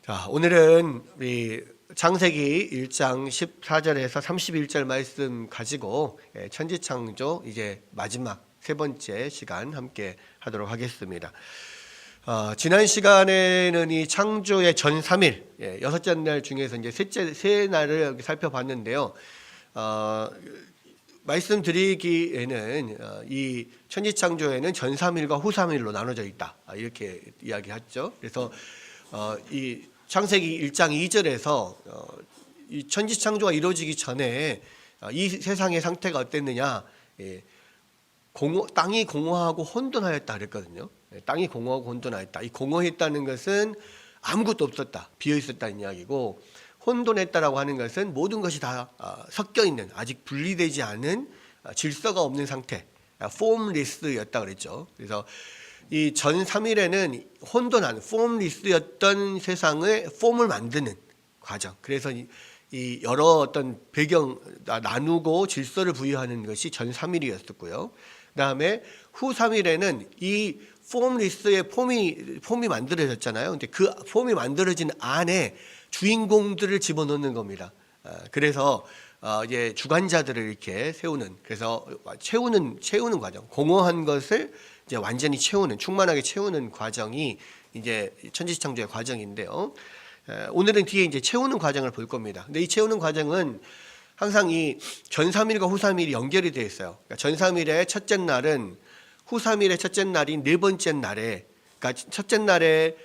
자, 오늘은 우리 창세기 1장 14절에서 31절 말씀 가지고 천지창조 이제 마지막 세 번째 시간 함께 하도록 하겠습니다. 지난 시간에는 이 창조의 전 3일, 여섯째 날 중에서 이제 세 날을 살펴봤는데요. 말씀드리기에는 이 천지창조에는 전 3일과 후 3일로 나눠져 있다, 이렇게 이야기했죠. 그래서 이 창세기 1장 2절에서 이 천지창조가 이루어지기 전에 이 세상의 상태가 어땠느냐, 땅이 공허하고 혼돈하였다 그랬거든요. 땅이 공허하고 혼돈하였다. 이 공허했다는 것은 아무것도 없었다, 비어 있었다는 이야기고, 혼돈했다라고 하는 것은 모든 것이 다 섞여 있는, 아직 분리되지 않은 질서가 없는 상태, formless였다 그랬죠. 그래서 이 전 3일에는 혼돈한 formless였던 세상을 폼을 만드는 과정, 그래서 이 여러 어떤 배경 나누고 질서를 부여하는 것이 전 3일이었었고요. 그다음에 후 3일에는 이 formless의 폼이 만들어졌잖아요. 근데 그 폼이 만들어진 안에 주인공들을 집어넣는 겁니다. 그래서 이제 주관자들을 이렇게 세우는, 그래서 채우는 과정, 공허한 것을 이제 완전히 채우는, 충만하게 채우는 과정이 이제 천지창조의 과정인데요. 오늘은 뒤에 이제 채우는 과정을 볼 겁니다. 근데 이 채우는 과정은 항상 이 전 3일과 후 3일이 연결이 되어 있어요. 그러니까 전 3일의 첫째 날은 후 3일의 첫째 날인 네 번째 날에, 그러니까 첫째 날에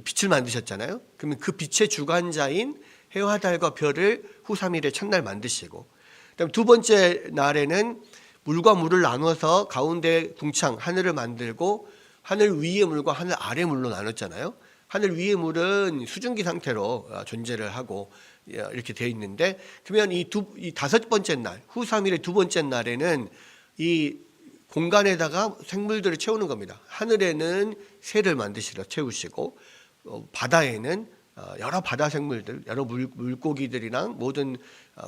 빛을 만드셨잖아요. 그러면 그 빛의 주관자인 해와 달과 별을 후 3일의 첫날 만드시고, 그다음 두 번째 날에는 물과 물을 나눠서 가운데 궁창 하늘을 만들고, 하늘 위의 물과 하늘 아래 물로 나눴잖아요. 하늘 위의 물은 수증기 상태로 존재를 하고 이렇게 되어 있는데, 그러면 이 다섯 번째 날, 후 3일의 두 번째 날에는 이 공간에다가 생물들을 채우는 겁니다. 하늘에는 새를 만드시러 채우시고, 바다에는 여러 바다 생물들, 여러 물고기들이랑 모든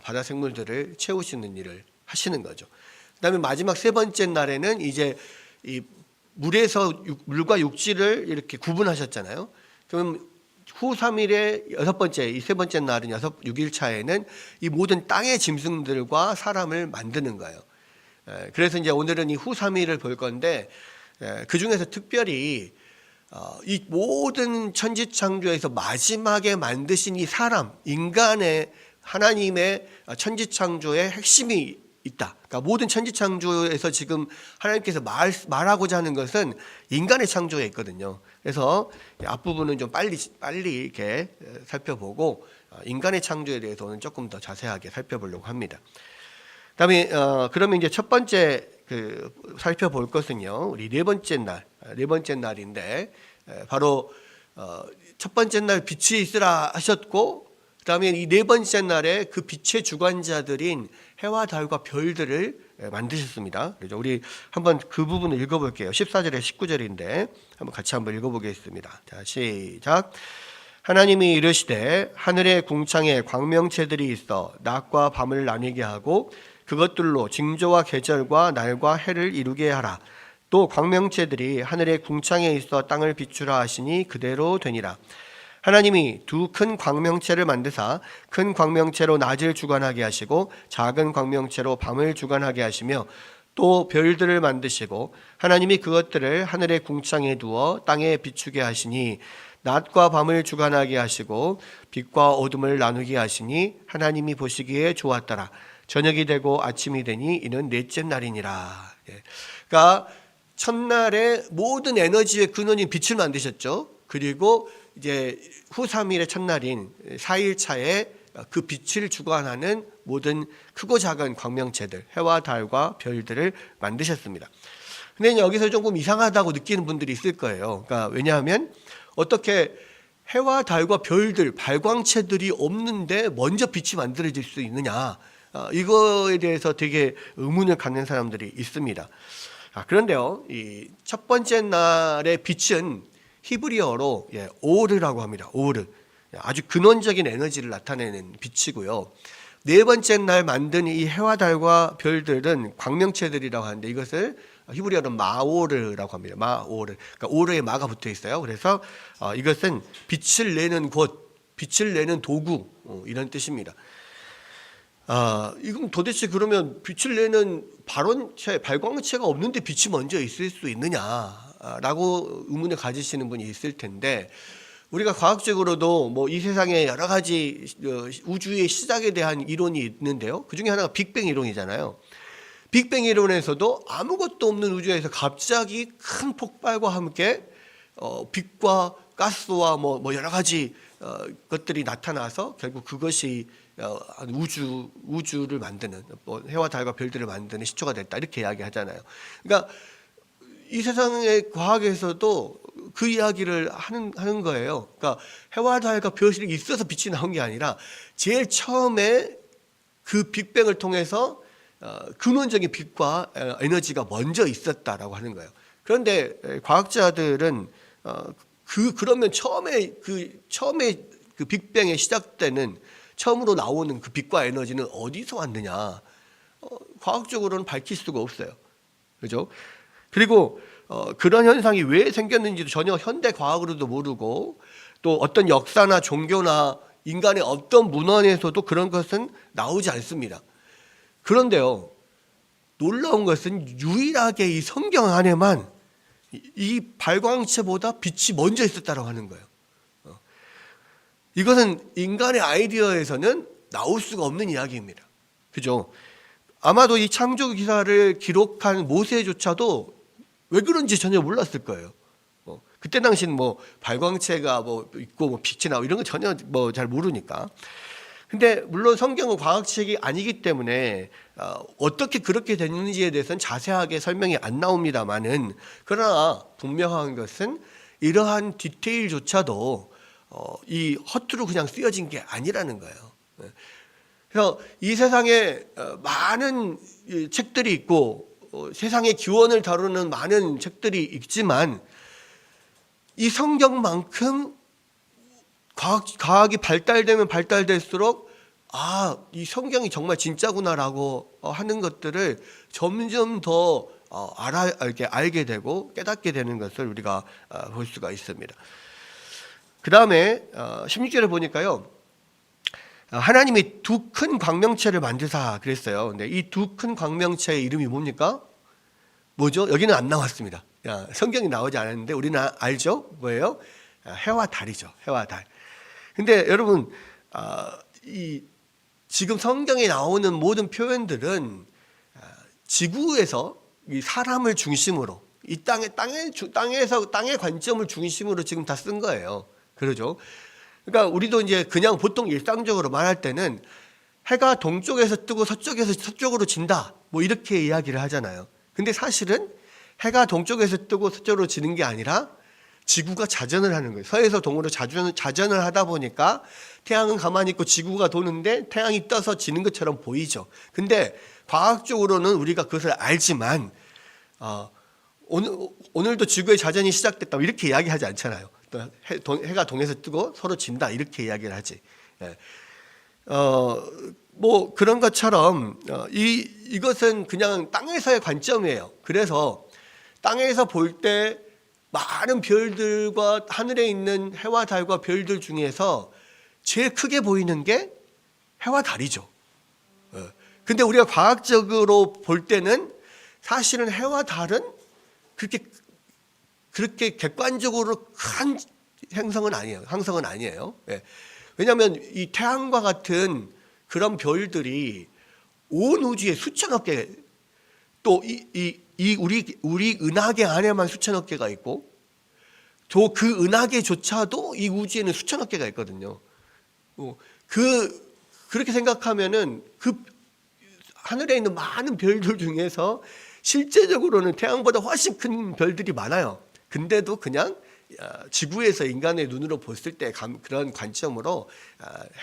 바다 생물들을 채우시는 일을 하시는 거죠. 그다음에 마지막 세 번째 날에는 이제 이 물에서 물과 육지를 이렇게 구분하셨잖아요. 그럼 후 3일의 여섯 번째, 이 세 번째 날은 6일차에는 이 모든 땅의 짐승들과 사람을 만드는 거예요. 그래서 이제 오늘은 이 후 3일을 볼 건데, 그 중에서 특별히 이 모든 천지창조에서 마지막에 만드신 이 사람, 인간의, 하나님의 천지창조의 핵심이 있다. 그러니까 모든 천지창조에서 지금 하나님께서 말하고자 하는 것은 인간의 창조에 있거든요. 그래서 앞부분은 좀 빨리 이렇게 살펴보고, 인간의 창조에 대해서는 조금 더 자세하게 살펴보려고 합니다. 그다음에 그러면 이제 첫 번째 살펴볼 것은요, 우리 네 번째 날인데, 바로 첫 번째 날 빛이 있으라 하셨고, 그다음에 이 네 번째 날에 그 빛의 주관자들인 해와 달과 별들을 만드셨습니다. 그래서 우리 한번 그 부분을 읽어볼게요. 14절에 19절인데 한번 같이 한번 읽어보겠습니다. 자, 시작. 하나님이 이르시되 하늘의 궁창에 광명체들이 있어 낮과 밤을 나뉘게 하고 그것들로 징조와 계절과 날과 해를 이루게 하라. 또 광명체들이 하늘의 궁창에 있어 땅을 비추라 하시니 그대로 되니라. 하나님이 두 큰 광명체를 만드사 큰 광명체로 낮을 주관하게 하시고 작은 광명체로 밤을 주관하게 하시며, 또 별들을 만드시고 하나님이 그것들을 하늘의 궁창에 두어 땅에 비추게 하시니 낮과 밤을 주관하게 하시고 빛과 어둠을 나누게 하시니 하나님이 보시기에 좋았더라. 저녁이 되고 아침이 되니 이는 넷째 날이니라. 그러니까 첫날에 모든 에너지의 근원인 빛을 만드셨죠. 그리고 이제 후 3일의 첫날인 4일차에 그 빛을 주관하는 모든 크고 작은 광명체들, 해와 달과 별들을 만드셨습니다. 근데 여기서 조금 이상하다고 느끼는 분들이 있을 거예요. 그러니까 왜냐하면 어떻게 해와 달과 별들, 발광체들이 없는데 먼저 빛이 만들어질 수 있느냐, 이거에 대해서 되게 의문을 갖는 사람들이 있습니다. 그런데요, 이 첫 번째 날의 빛은 히브리어로 오르라고 합니다. 오르, 아주 근원적인 에너지를 나타내는 빛이고요. 네 번째 날 만든 이 해와 달과 별들은 광명체들이라고 하는데, 이것을 히브리어로 마오르라고 합니다. 마오르, 그러니까 오르에 마가 붙어 있어요. 그래서 이것은 빛을 내는 곳, 빛을 내는 도구, 이런 뜻입니다. 이건 도대체 그러면 빛을 내는 발광체가 없는데 빛이 먼저 있을 수 있느냐라고 의문을 가지시는 분이 있을 텐데, 우리가 과학적으로도 뭐 이 세상에 여러 가지 우주의 시작에 대한 이론이 있는데요. 그 중에 하나가 빅뱅 이론이잖아요. 빅뱅 이론에서도 아무것도 없는 우주에서 갑자기 큰 폭발과 함께 빛과 가스와 뭐 여러 가지 것들이 나타나서 결국 그것이 우주를 만드는, 뭐 해와 달과 별들을 만드는 시초가 됐다, 이렇게 이야기하잖아요. 그러니까 이 세상의 과학에서도 그 이야기를 하는 거예요. 그러니까 해와 달과 별이 있어서 빛이 나온 게 아니라 제일 처음에 그 빅뱅을 통해서 근원적인 빛과 에너지가 먼저 있었다라고 하는 거예요. 그런데 과학자들은 그러면 처음에 그 빅뱅에 시작되는, 처음으로 나오는 그 빛과 에너지는 어디서 왔느냐? 과학적으로는 밝힐 수가 없어요. 그죠? 그리고 그런 현상이 왜 생겼는지도 전혀 현대 과학으로도 모르고, 또 어떤 역사나 종교나 인간의 어떤 문헌에서도 그런 것은 나오지 않습니다. 그런데요, 놀라운 것은 유일하게 이 성경 안에만 이 발광체보다 빛이 먼저 있었다고 하는 거예요. 이것은 인간의 아이디어에서는 나올 수가 없는 이야기입니다. 그죠? 아마도 이 창조 기사를 기록한 모세조차도 왜 그런지 전혀 몰랐을 거예요. 그때 당시는 뭐 발광체가 뭐 있고 뭐 빛이 나고 이런 거 전혀 뭐 잘 모르니까. 근데 물론 성경은 과학책이 아니기 때문에 어떻게 그렇게 됐는지에 대해서는 자세하게 설명이 안 나옵니다만은, 그러나 분명한 것은 이러한 디테일조차도 이 허투루 그냥 쓰여진 게 아니라는 거예요. 그래서 이 세상에 많은 책들이 있고 세상의 기원을 다루는 많은 책들이 있지만, 이 성경만큼 과학이 발달되면 발달될수록 이 성경이 정말 진짜구나라고 하는 것들을 점점 더 알게 되고 깨닫게 되는 것을 우리가 볼 수가 있습니다. 그 다음에 16절에 보니까요, 하나님이 두 큰 광명체를 만드사 그랬어요. 근데 이 두 큰 광명체의 이름이 뭡니까? 뭐죠? 여기는 안 나왔습니다. 성경이 나오지 않았는데 우리는 알죠? 뭐예요? 해와 달이죠. 해와 달. 근데 여러분, 지금 성경에 나오는 모든 표현들은 지구에서 이 사람을 중심으로, 이 땅의 관점을 중심으로 지금 다 쓴 거예요. 그러죠? 그러니까 우리도 이제 그냥 보통 일상적으로 말할 때는 해가 동쪽에서 뜨고 서쪽에서 서쪽으로 진다, 뭐 이렇게 이야기를 하잖아요. 근데 사실은 해가 동쪽에서 뜨고 서쪽으로 지는 게 아니라 지구가 자전을 하는 거예요. 서에서 동으로 자전을 하다 보니까 태양은 가만히 있고 지구가 도는데 태양이 떠서 지는 것처럼 보이죠. 근데 과학적으로는 우리가 그것을 알지만 오늘도 지구의 자전이 시작됐다 이렇게 이야기하지 않잖아요. 해가 동에서 뜨고 서로 진다 이렇게 이야기를 하지. 뭐 그런 것처럼 이것은 그냥 땅에서의 관점이에요. 그래서 땅에서 볼 때 많은 별들과 하늘에 있는 해와 달과 별들 중에서 제일 크게 보이는 게 해와 달이죠. 근데 우리가 과학적으로 볼 때는 사실은 해와 달은 그렇게 객관적으로 큰 행성은 아니에요. 왜냐하면 이 태양과 같은 그런 별들이 온 우주에 수천억 개, 또 우리 은하계 안에만 수천억 개가 있고, 또 그 은하계조차도 이 우주에는 수천억 개가 있거든요. 그렇게 생각하면은 그 하늘에 있는 많은 별들 중에서 실제적으로는 태양보다 훨씬 큰 별들이 많아요. 근데도 그냥 지구에서 인간의 눈으로 봤을 때 그런 관점으로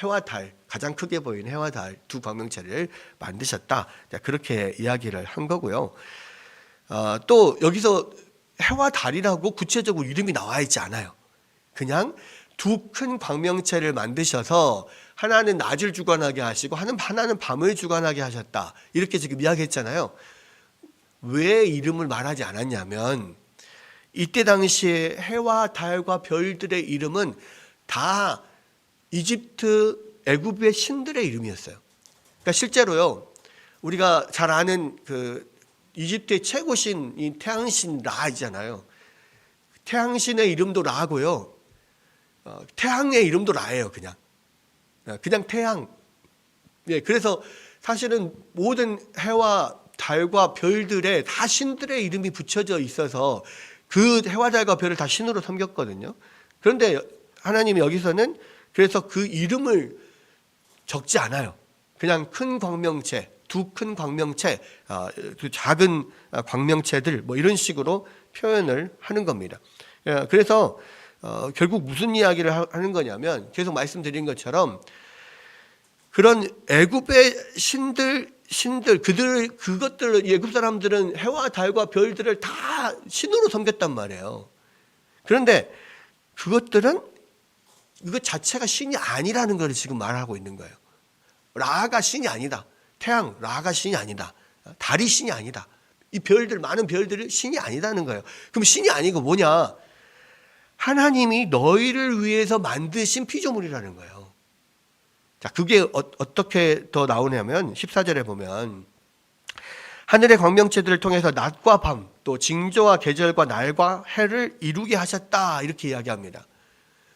해와 달, 가장 크게 보이는 해와 달 두 광명체를 만드셨다, 그렇게 이야기를 한 거고요. 또 여기서 해와 달이라고 구체적으로 이름이 나와 있지 않아요. 그냥 두 큰 광명체를 만드셔서 하나는 낮을 주관하게 하시고 하나는 밤을 주관하게 하셨다, 이렇게 지금 이야기했잖아요. 왜 이름을 말하지 않았냐면, 이때 당시에 해와 달과 별들의 이름은 다 이집트, 애굽의 신들의 이름이었어요. 그러니까 실제로요, 우리가 잘 아는 그 이집트의 최고 신인 태양신 라이잖아요. 태양신의 이름도 라고요. 태양의 이름도 라예요. 그냥 태양. 예, 그래서 사실은 모든 해와 달과 별들에 다 신들의 이름이 붙여져 있어서 그 해와 달과 별을 다 신으로 섬겼거든요. 그런데 하나님이 여기서는 그래서 그 이름을 적지 않아요. 그냥 큰 광명체, 두 큰 광명체, 그 작은 광명체들 뭐 이런 식으로 표현을 하는 겁니다. 그래서 결국 무슨 이야기를 하는 거냐면 계속 말씀드린 것처럼 그런 애굽의 신들 그것들 애굽 사람들은 해와 달과 별들을 다 신으로 섬겼단 말이에요. 그런데 그것들은 이것 자체가 신이 아니라는 걸 지금 말하고 있는 거예요. 라가 신이 아니다. 태양 라가 신이 아니다. 달이 신이 아니다. 이 별들 많은 별들이 신이 아니다는 거예요. 그럼 신이 아니고 뭐냐? 하나님이 너희를 위해서 만드신 피조물이라는 거예요. 자, 그게 어떻게 더 나오냐면 14절에 보면 하늘의 광명체들을 통해서 낮과 밤 또 징조와 계절과 날과 해를 이루게 하셨다 이렇게 이야기합니다.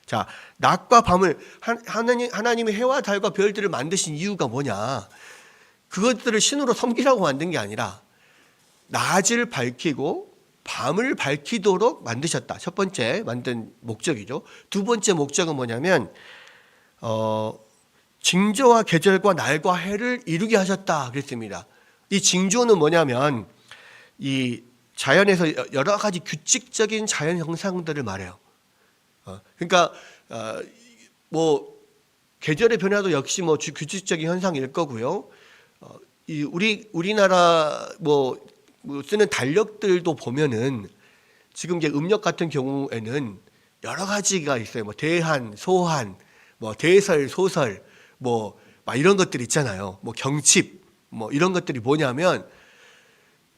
자, 낮과 밤을 하나님이 해와 달과 별들을 만드신 이유가 뭐냐? 그것들을 신으로 섬기라고 만든 게 아니라 낮을 밝히고 밤을 밝히도록 만드셨다. 첫 번째 만든 목적이죠. 두 번째 목적은 뭐냐면 징조와 계절과 날과 해를 이루게 하셨다 그랬습니다. 이 징조는 뭐냐면 이 자연에서 여러 가지 규칙적인 자연 형상들을 말해요. 그러니까 뭐 계절의 변화도 역시 뭐 규칙적인 현상일 거고요. 이 우리나라 뭐 쓰는 달력들도 보면은 지금 이제 음력 같은 경우에는 여러 가지가 있어요. 뭐 대한, 소한, 뭐 대설, 소설, 뭐 막 이런 것들 있잖아요. 뭐 경칩, 뭐 이런 것들이 뭐냐면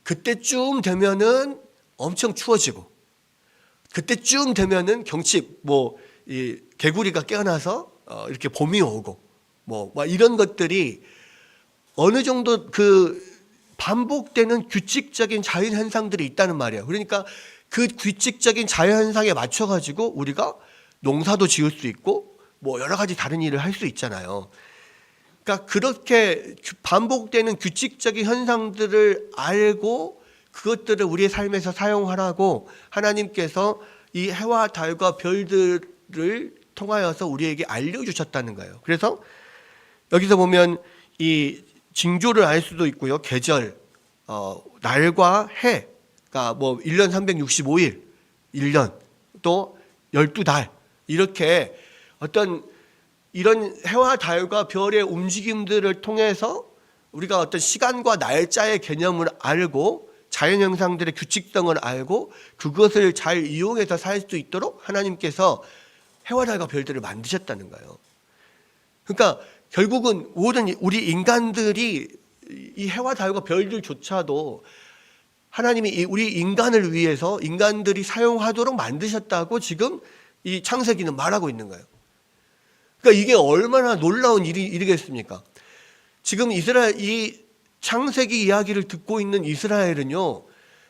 그때쯤 되면은 엄청 추워지고 그때쯤 되면은 경칩, 뭐 이 개구리가 깨어나서 이렇게 봄이 오고 뭐 이런 것들이 어느 정도 그 반복되는 규칙적인 자연 현상들이 있다는 말이에요. 그러니까 그 규칙적인 자연 현상에 맞춰 가지고 우리가 농사도 지을 수 있고 뭐 여러 가지 다른 일을 할 수 있잖아요. 그러니까 그렇게 반복되는 규칙적인 현상들을 알고 그것들을 우리의 삶에서 사용하라고 하나님께서 이 해와 달과 별들을 통하여서 우리에게 알려주셨다는 거예요. 그래서 여기서 보면 이 징조를 알 수도 있고요. 계절, 날과 해가 뭐 1년 365일, 1년 또 12달 이렇게 어떤 이런 해와 달과 별의 움직임들을 통해서 우리가 어떤 시간과 날짜의 개념을 알고 자연 현상들의 규칙성을 알고 그것을 잘 이용해서 살 수 있도록 하나님께서 해와 달과 별들을 만드셨다는 거예요. 그러니까 결국은 모든 우리 인간들이 이 해와 달과 별들조차도 하나님이 우리 인간을 위해서 인간들이 사용하도록 만드셨다고 지금 이 창세기는 말하고 있는 거예요. 그러니까 이게 얼마나 놀라운 일이겠습니까? 지금 이 창세기 이야기를 듣고 있는 이스라엘은요,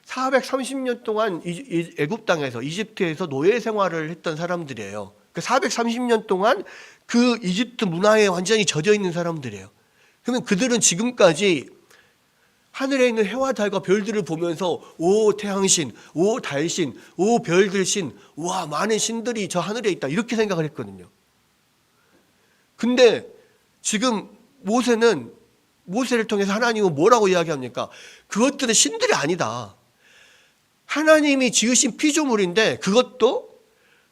430년 동안 애굽 땅에서 이집트에서 노예 생활을 했던 사람들이에요. 그 430년 동안 그 이집트 문화에 완전히 젖어 있는 사람들이에요. 그러면 그들은 지금까지 하늘에 있는 해와 달과 별들을 보면서 오 태양신, 오 달신, 오 별들신, 와 많은 신들이 저 하늘에 있다 이렇게 생각을 했거든요. 근데 지금 모세를 통해서 하나님은 뭐라고 이야기합니까? 그것들은 신들이 아니다. 하나님이 지으신 피조물인데 그것도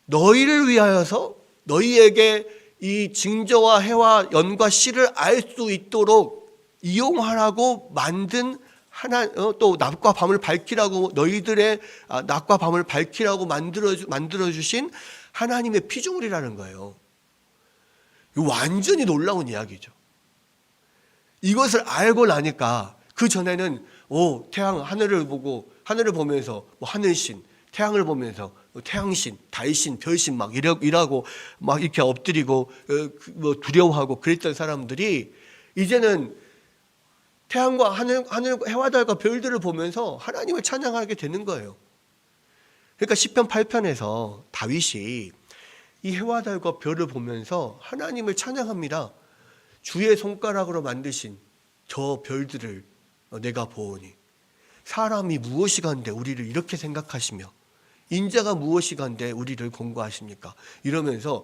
너희를 위하여서 너희에게 이 징조와 해와 연과 시를 알 수 있도록 이용하라고 만든 또 낮과 밤을 밝히라고 너희들의 낮과 밤을 밝히라고 만들어 주신 하나님의 피조물이라는 거예요. 완전히 놀라운 이야기죠. 이것을 알고 나니까 그 전에는 태양 하늘을 보면서 뭐 하늘신, 태양을 보면서 태양신, 달신, 별신 막 이라고 막 이렇게 엎드리고 뭐 두려워하고 그랬던 사람들이 이제는 태양과 하늘, 해와 달과 별들을 보면서 하나님을 찬양하게 되는 거예요. 그러니까 시편 8편에서 다윗이 이 해와 달과 별을 보면서 하나님을 찬양합니다. 주의 손가락으로 만드신 저 별들을 내가 보오니 사람이 무엇이간데 우리를 이렇게 생각하시며 인자가 무엇이간데 우리를 공고하십니까? 이러면서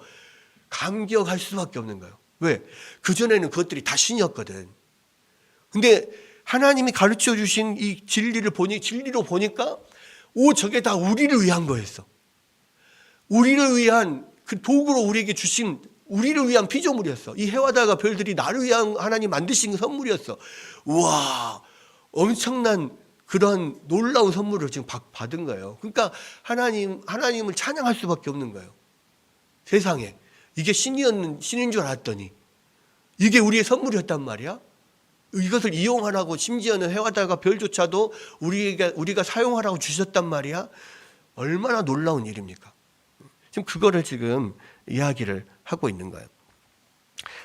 감격할 수밖에 없는 거예요. 왜? 그전에는 그것들이 다 신이었거든. 근데 하나님이 가르쳐 주신 이 진리로 보니까 저게 다 우리를 위한 거였어. 우리를 위한 그 도구로 우리에게 주신 우리를 위한 피조물이었어. 이 해와 달과 별들이 나를 위한 하나님 만드신 선물이었어. 우와, 엄청난 그런 놀라운 선물을 지금 받은 거예요. 그러니까 하나님을 찬양할 수밖에 없는 거예요. 세상에 이게 신인 줄 알았더니 이게 우리의 선물이었단 말이야. 이것을 이용하라고 심지어는 해와 달과 별조차도 우리가 사용하라고 주셨단 말이야. 얼마나 놀라운 일입니까? 지금 그거를 지금 이야기를 하고 있는 거예요.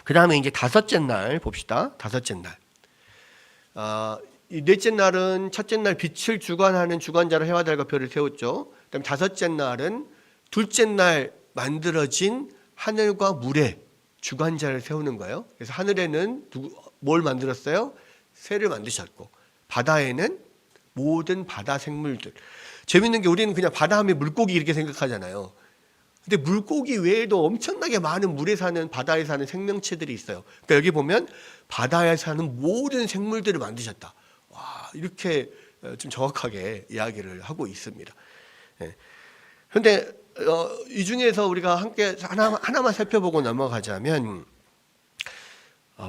그 다음에 이제 다섯째 날 봅시다. 다섯째 날. 이 넷째 날은 첫째 날 빛을 주관하는 주관자로 해와 달과 별을 세웠죠. 그다음 다섯째 날은 둘째 날 만들어진 하늘과 물의 주관자를 세우는 거예요. 그래서 하늘에는 뭘 만들었어요? 새를 만드셨고 바다에는 모든 바다 생물들. 재밌는 게 우리는 그냥 바다 하면 물고기 이렇게 생각하잖아요. 근데 물고기 외에도 엄청나게 많은 물에 사는 바다에 사는 생명체들이 있어요. 그러니까 여기 보면 바다에 사는 모든 생물들을 만드셨다. 와, 이렇게 좀 정확하게 이야기를 하고 있습니다. 그런데 이 중에서 우리가 함께 하나만 살펴보고 넘어가자면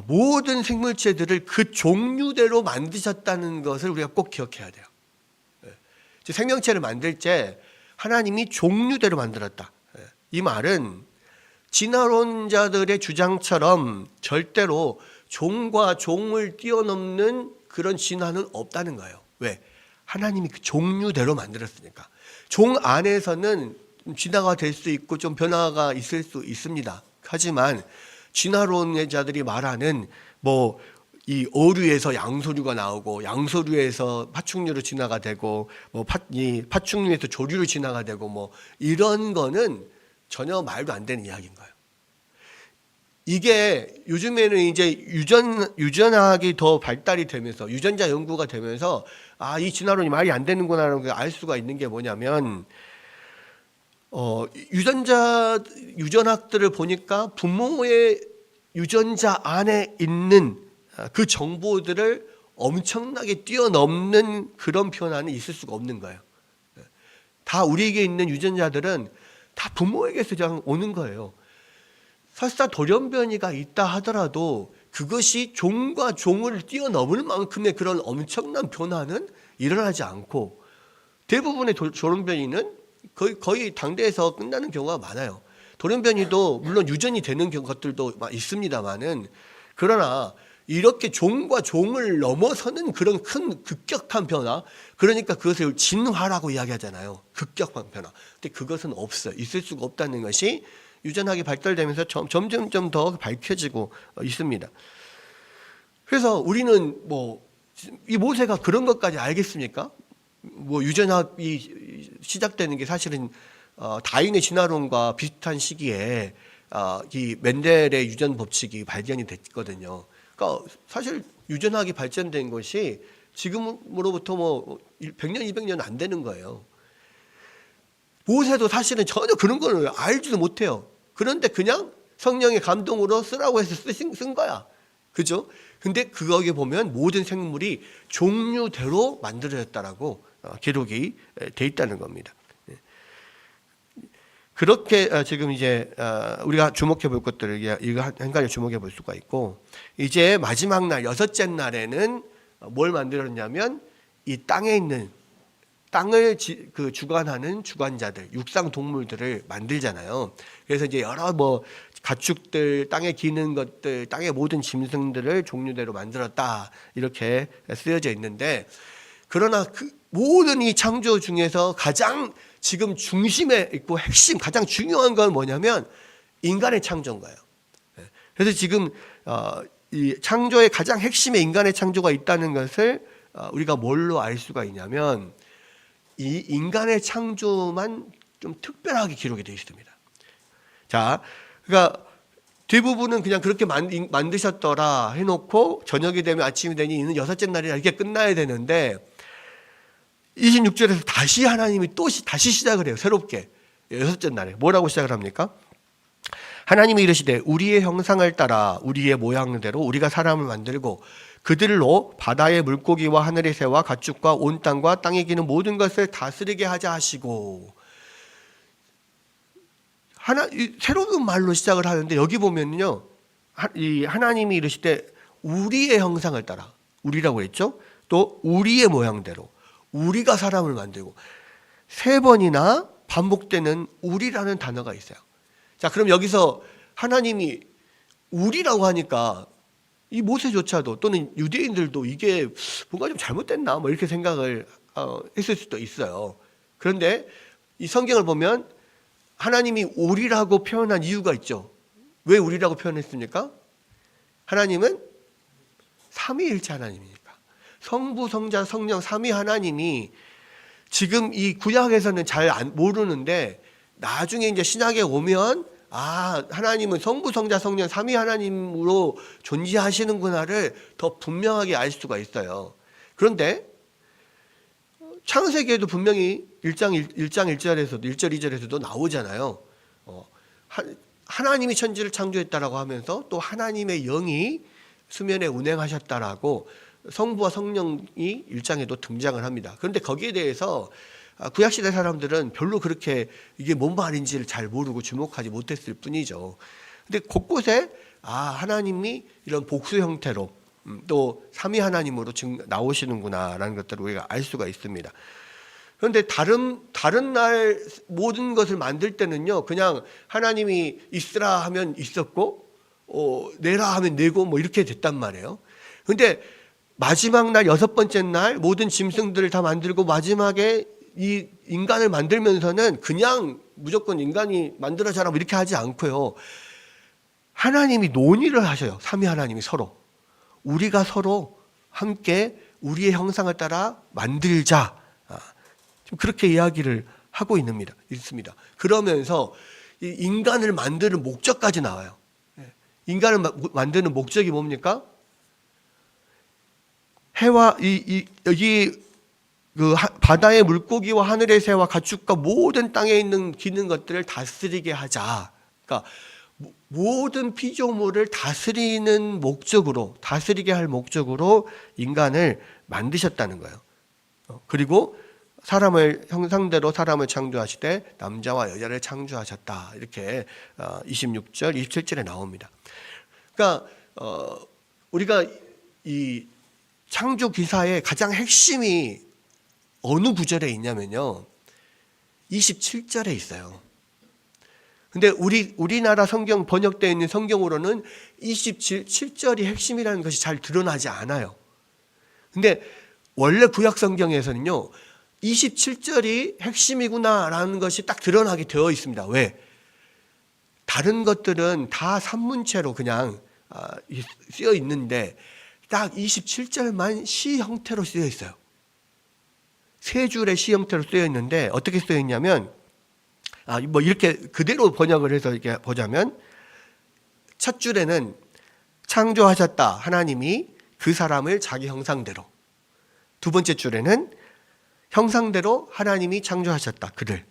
모든 생물체들을 그 종류대로 만드셨다는 것을 우리가 꼭 기억해야 돼요. 생명체를 만들 때 하나님이 종류대로 만들었다. 이 말은 진화론자들의 주장처럼 절대로 종과 종을 뛰어넘는 그런 진화는 없다는 거예요. 왜? 하나님이 그 종류대로 만들었으니까. 종 안에서는 진화가 될 수 있고 좀 변화가 있을 수 있습니다. 하지만 진화론자들이 말하는 뭐 이 어류에서 양서류가 나오고 양서류에서 파충류로 진화가 되고 뭐 파충류에서 조류로 진화가 되고 뭐 이런 거는 전혀 말도 안 되는 이야기인 거예요. 이게 요즘에는 이제 유전학이 더 발달이 되면서 유전자 연구가 되면서 이 진화론이 말이 안 되는구나라는 걸 알 수가 있는 게 뭐냐면 유전학들을 보니까 부모의 유전자 안에 있는 그 정보들을 엄청나게 뛰어넘는 그런 변화는 있을 수가 없는 거예요. 다 우리에게 있는 유전자들은 다 부모에게서 그냥 오는 거예요. 설사 돌연변이가 있다 하더라도 그것이 종과 종을 뛰어넘을 만큼의 그런 엄청난 변화는 일어나지 않고 대부분의 돌연변이는 거의 당대에서 끝나는 경우가 많아요. 돌연변이도 물론 유전이 되는 것들도 있습니다만은 그러나 이렇게 종과 종을 넘어서는 그런 큰 급격한 변화, 그러니까 그것을 진화라고 이야기하잖아요. 급격한 변화. 근데 그것은 없어요. 있을 수가 없다는 것이 유전학이 발달되면서 점점 더 밝혀지고 있습니다. 그래서 우리는 이 모세가 그런 것까지 알겠습니까? 유전학이 시작되는 게 사실은 다윈의 진화론과 비슷한 시기에 이 멘델의 유전 법칙이 발견이 됐거든요. 그러니까 사실 유전학이 발전된 것이 지금으로부터 100년, 200년 안 되는 거예요. 모세도 사실은 전혀 그런 걸 알지도 못해요. 그런데 그냥 성령의 감동으로 쓰라고 해서 쓴 거야. 그죠? 근데 거기에 보면 모든 생물이 종류대로 만들어졌다라고 기록이 돼 있다는 겁니다. 그렇게 지금 이제 우리가 주목해 볼 것들을 이거 한 가지 주목해 볼 수가 있고, 이제 마지막 날 여섯째 날에는 뭘 만들었냐면 이 땅에 있는 땅을 주관하는 주관자들, 육상 동물들을 만들잖아요. 그래서 이제 여러 가축들, 땅에 기는 것들, 땅의 모든 짐승들을 종류대로 만들었다 이렇게 쓰여져 있는데, 그러나 그 모든 이 창조 중에서 가장 지금 중심에 있고 핵심 가장 중요한 건 뭐냐면 인간의 창조인 거예요. 그래서 지금 이 창조의 가장 핵심에 인간의 창조가 있다는 것을 우리가 뭘로 알 수가 있냐면 이 인간의 창조만 좀 특별하게 기록이 되어 있습니다. 자, 그러니까 대부분은 그냥 그렇게 만드셨더라 해놓고 저녁이 되면 아침이 되니 이는 여섯째 날이라 이렇게 끝나야 되는데 26절에서 다시 하나님이 다시 시작을 해요. 새롭게 여섯째 날에 뭐라고 시작을 합니까? 하나님이 이르시되 우리의 형상을 따라 우리의 모양대로 우리가 사람을 만들고 그들로 바다의 물고기와 하늘의 새와 가축과 온 땅과 땅에 기는 모든 것을 다스리게 하자 하시고, 새로운 말로 시작을 하는데 여기 보면요, 이 하나님이 이르시되 우리의 형상을 따라, 우리라고 했죠. 또 우리의 모양대로 우리가 사람을 만들고, 세 번이나 반복되는 우리라는 단어가 있어요. 자, 그럼 여기서 하나님이 우리라고 하니까 이 모세조차도 또는 유대인들도 이게 뭔가 좀 잘못됐나 뭐 이렇게 생각을 했을 수도 있어요. 그런데 이 성경을 보면 하나님이 우리라고 표현한 이유가 있죠. 왜 우리라고 표현했습니까? 하나님은 삼위일체 하나님이니까. 성부, 성자, 성령 삼위 하나님이 지금 이 구약에서는 잘 모르는데 나중에 이제 신약에 오면 하나님은 성부, 성자, 성령 삼위 하나님으로 존재하시는구나를 더 분명하게 알 수가 있어요. 그런데 창세기에도 분명히 1장 1절에서도 1절 2절에서도 나오잖아요. 하나님이 천지를 창조했다라고 하면서 또 하나님의 영이 수면에 운행하셨다라고 성부와 성령이 1장에도 등장을 합니다. 그런데 거기에 대해서 구약시대 사람들은 별로 그렇게 이게 뭔 말인지를 잘 모르고 주목하지 못했을 뿐이죠. 근데 곳곳에 하나님이 이런 복수 형태로 또 삼위 하나님으로 나오시는구나라는 것들을 우리가 알 수가 있습니다. 그런데 다른 날 모든 것을 만들 때는요, 그냥 하나님이 있으라 하면 있었고 내라 하면 내고 뭐 이렇게 됐단 말이에요. 그런데 마지막 날 여섯 번째 날 모든 짐승들을 다 만들고 마지막에 이 인간을 만들면서는 그냥 무조건 인간이 만들어져라 이렇게 하지 않고요, 하나님이 논의를 하셔요. 삼위 하나님이 서로 우리가 서로 함께 우리의 형상을 따라 만들자, 그렇게 이야기를 하고 있습니다. 그러면서 이 인간을 만드는 목적까지 나와요. 인간을 만드는 목적이 뭡니까? 해와 여기 그 바다의 물고기와 하늘의 새와 가축과 모든 땅에 있는 기는 것들을 다스리게 하자. 그러니까 모든 피조물을 다스리는 목적으로, 다스리게 할 목적으로 인간을 만드셨다는 거예요. 그리고 사람을 형상대로 사람을 창조하시되 남자와 여자를 창조하셨다. 이렇게 26절, 27절에 나옵니다. 그러니까 우리가 이 창조 기사의 가장 핵심이 어느 구절에 있냐면요, 27절에 있어요. 근데 우리나라 성경 번역되어 있는 성경으로는 27절이 핵심이라는 것이 잘 드러나지 않아요. 근데 원래 구약 성경에서는요, 27절이 핵심이구나라는 것이 딱 드러나게 되어 있습니다. 왜? 다른 것들은 다 산문체로 그냥 쓰여 있는데 딱 27절만 시 형태로 쓰여 있어요. 세 줄의 시 형태로 쓰여 있는데 어떻게 쓰여 있냐면, 뭐 이렇게 그대로 번역을 해서 이렇게 보자면, 첫 줄에는 창조하셨다 하나님이 그 사람을 자기 형상대로, 두 번째 줄에는 형상대로 하나님이 창조하셨다 그들,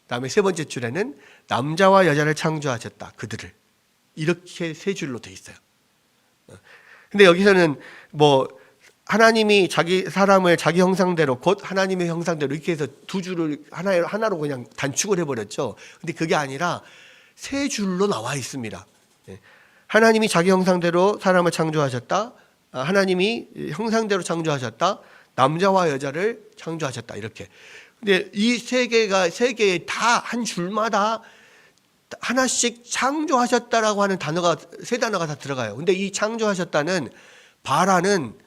그다음에 세 번째 줄에는 남자와 여자를 창조하셨다 그들을, 이렇게 세 줄로 돼 있어요. 근데 여기서는 뭐 하나님이 사람을 자기 형상대로, 곧 하나님의 형상대로 이렇게 해서 두 줄을 하나로 그냥 단축을 해버렸죠. 근데 그게 아니라 세 줄로 나와 있습니다. 하나님이 자기 형상대로 사람을 창조하셨다, 하나님이 형상대로 창조하셨다, 남자와 여자를 창조하셨다, 이렇게. 근데 이 세 개의 다 한 줄마다 하나씩 창조하셨다라고 하는 단어가, 세 단어가 다 들어가요. 근데 이 창조하셨다는 바라는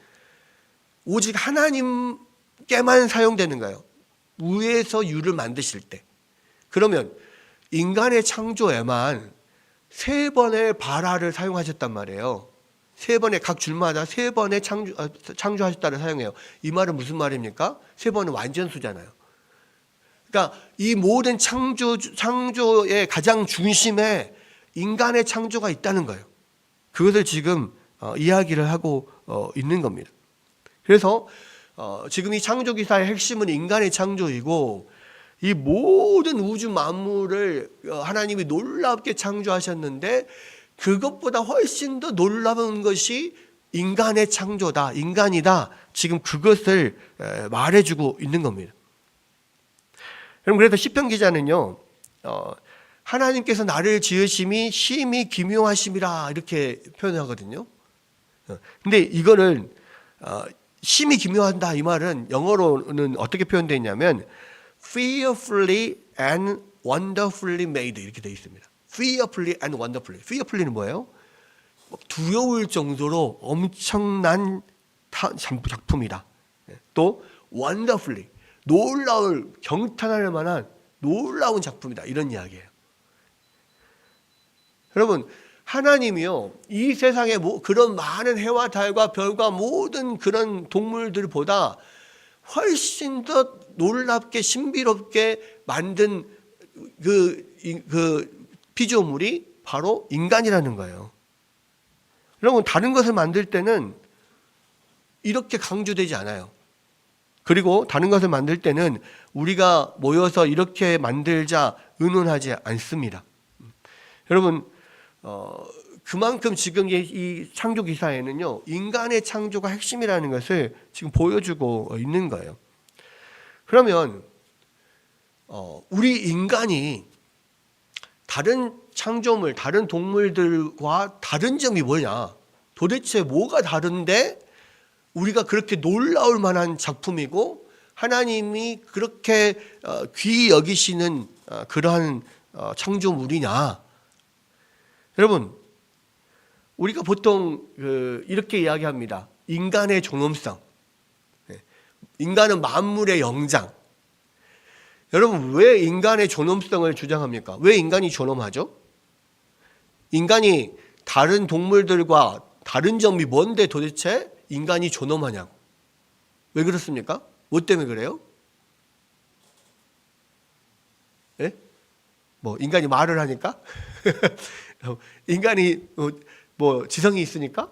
오직 하나님께만 사용되는 거예요. 무에서 유를 만드실 때, 그러면 인간의 창조에만 3번의 바라를 사용하셨단 말이에요. 3번의 각 줄마다 3번의 창조하셨다를 사용해요. 이 말은 무슨 말입니까? 3번은 완전수잖아요. 그러니까 이 모든 창조의 가장 중심에 인간의 창조가 있다는 거예요. 그것을 지금 이야기를 하고 있는 겁니다. 그래서 지금 이 창조기사의 핵심은 인간의 창조이고, 이 모든 우주 만물을 하나님이 놀랍게 창조하셨는데 그것보다 훨씬 더 놀라운 것이 인간의 창조다, 인간이다. 지금 그것을 말해주고 있는 겁니다. 여러분, 그래서 시편 기자는요, 하나님께서 나를 지으심이 심히 기묘하심이라 이렇게 표현하거든요. 근데 이거는 심히 기묘한다 이 말은 영어로는 어떻게 표현되어 있냐면 fearfully and wonderfully made 이렇게 되어 있습니다. fearfully and wonderfully. fearfully는 뭐예요? 두려울 정도로 엄청난 작품이다. 또 wonderfully, 놀라울, 경탄할 만한 놀라운 작품이다, 이런 이야기예요. 여러분, 하나님이요, 이 세상에 그런 많은 해와 달과 별과 모든 그런 동물들보다 훨씬 더 놀랍게 신비롭게 만든 그 피조물이 바로 인간이라는 거예요. 여러분, 다른 것을 만들 때는 이렇게 강조되지 않아요. 그리고 다른 것을 만들 때는 우리가 모여서 이렇게 만들자 의논하지 않습니다. 여러분, 그만큼 지금 이 창조 기사에는요, 인간의 창조가 핵심이라는 것을 지금 보여주고 있는 거예요. 그러면 우리 인간이 다른 창조물, 다른 동물들과 다른 점이 뭐냐? 도대체 뭐가 다른데 우리가 그렇게 놀라울 만한 작품이고 하나님이 그렇게 귀히 여기시는 그러한 창조물이냐? 여러분, 우리가 보통 이렇게 이야기합니다. 인간의 존엄성. 인간은 만물의 영장. 여러분, 왜 인간의 존엄성을 주장합니까? 왜 인간이 존엄하죠? 인간이 다른 동물들과 다른 점이 뭔데 도대체 인간이 존엄하냐고. 왜 그렇습니까? 뭐 때문에 그래요? 예? 뭐 인간이 말을 하니까? 인간이 뭐 지성이 있으니까?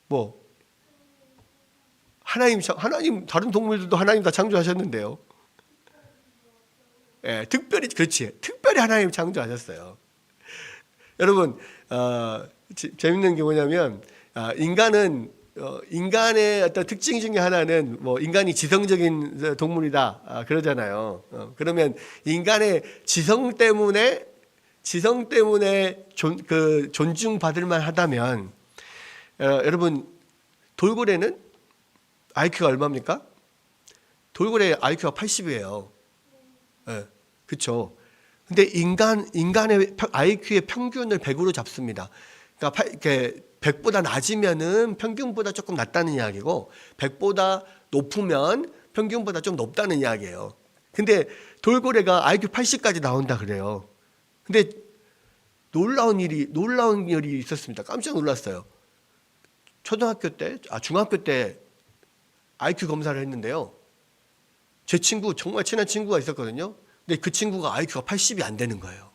뭐 하나님 다른 동물들도 하나님 다 창조하셨는데요. 예, 특별히 그렇지. 특별히 하나님 창조하셨어요. 여러분, 재밌는 게 뭐냐면 인간의 어떤 특징 중에 하나는 뭐 인간이 지성적인 동물이다 그러잖아요. 그러면 인간의 지성 때문에 존중받을 만하다면 여러분, 돌고래는 IQ가 얼마입니까? 돌고래 IQ가 80이에요. 네, 그렇죠. 근데 인간의 IQ의 평균을 100으로 잡습니다. 그러니까 100보다 낮으면은 평균보다 조금 낮다는 이야기고 100보다 높으면 평균보다 좀 높다는 이야기예요. 근데 돌고래가 IQ 80까지 나온다 그래요. 근데 놀라운 일이 있었습니다. 깜짝 놀랐어요. 중학교 때 IQ 검사를 했는데요. 제 친구, 정말 친한 친구가 있었거든요. 근데 그 친구가 IQ가 80이 안 되는 거예요.